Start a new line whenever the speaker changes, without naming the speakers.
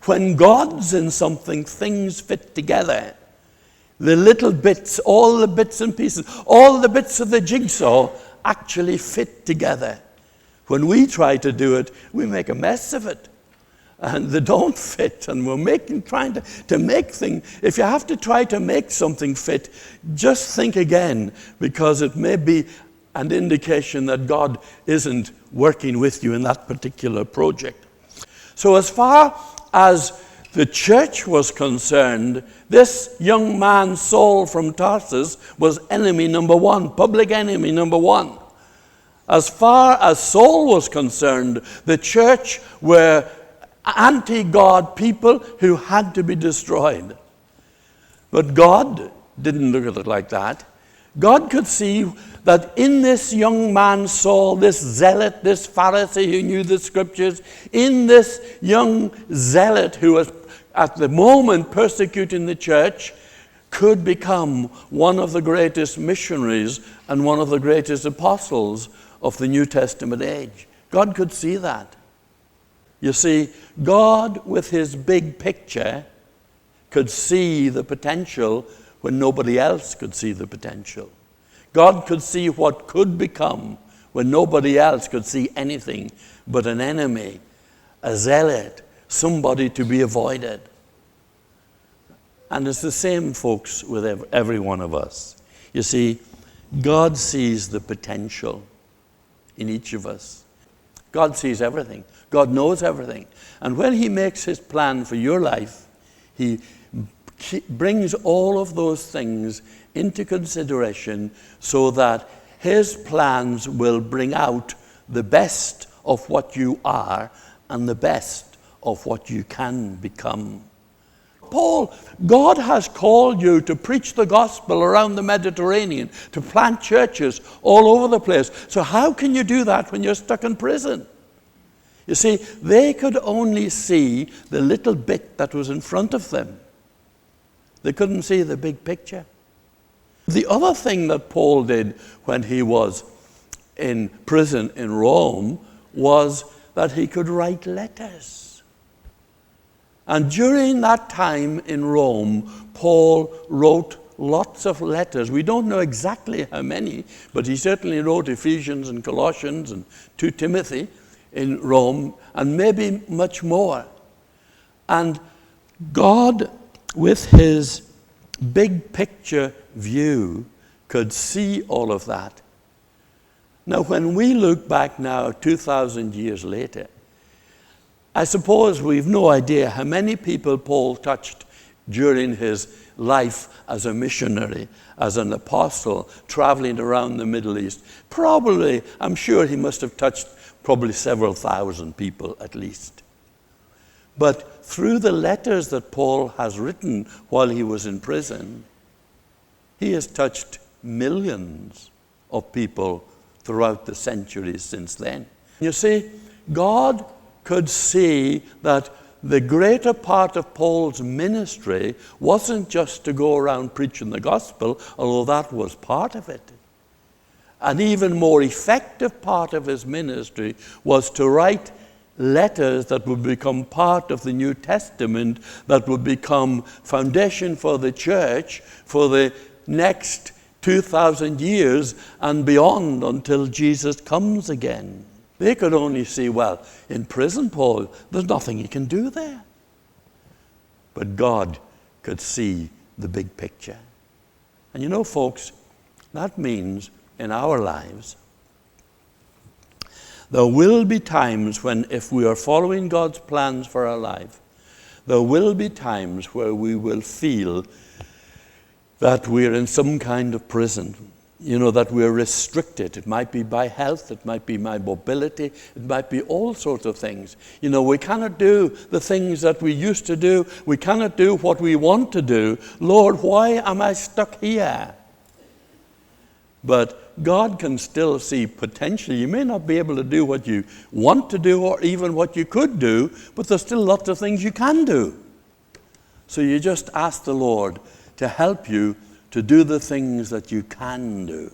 When God's in something, things fit together. The little bits, all the bits and pieces, all the bits of the jigsaw actually fit together. When we try to do it, we make a mess of it. And they don't fit, and we're trying to make things. If you have to try to make something fit, just think again, because it may be an indication that God isn't working with you in that particular project. So as far as the church was concerned, this young man, Saul from Tarsus, was enemy number one, public enemy number one. As far as Saul was concerned, the church were anti-God people who had to be destroyed. But God didn't look at it like that. God could see that in this young man Saul, this zealot, this Pharisee who knew the scriptures, in this young zealot who was at the moment persecuting the church, could become one of the greatest missionaries and one of the greatest apostles of the New Testament age. God could see that. You see, God, with his big picture, could see the potential when nobody else could see the potential. God could see what could become when nobody else could see anything but an enemy, a zealot, somebody to be avoided. And it's the same, folks, with every one of us. You see, God sees the potential in each of us. God sees everything. God knows everything. And when he makes his plan for your life, he brings all of those things into consideration so that his plans will bring out the best of what you are and the best of what you can become. Paul, God has called you to preach the gospel around the Mediterranean, to plant churches all over the place. So how can you do that when you're stuck in prison? You see, they could only see the little bit that was in front of them. They couldn't see the big picture. The other thing that Paul did when he was in prison in Rome was that he could write letters. And during that time in Rome, Paul wrote lots of letters. We don't know exactly how many, but he certainly wrote Ephesians and Colossians and 2 Timothy in Rome, and maybe much more. And God, with his big picture view, could see all of that. Now, when we look back now 2,000 years later, I suppose we've no idea how many people Paul touched during his life as a missionary, as an apostle, traveling around the Middle East. Probably, I'm sure he must have touched probably several thousand people at least. But through the letters that Paul has written while he was in prison, he has touched millions of people throughout the centuries since then. You see, God could see that the greater part of Paul's ministry wasn't just to go around preaching the gospel, although that was part of it. An even more effective part of his ministry was to write letters that would become part of the New Testament, that would become foundation for the church for the next 2,000 years and beyond until Jesus comes again. They could only see, well, in prison, Paul, there's nothing he can do there. But God could see the big picture. And you know, folks, that means in our lives, there will be times when, if we are following God's plans for our life, there will be times where we will feel that we're in some kind of prison. You know, that we're restricted. It might be by health, it might be by mobility, it might be all sorts of things. You know, we cannot do the things that we used to do. We cannot do what we want to do. Lord, why am I stuck here? But God can still see potential. You may not be able to do what you want to do or even what you could do, but there's still lots of things you can do. So you just ask the Lord to help you to do the things that you can do.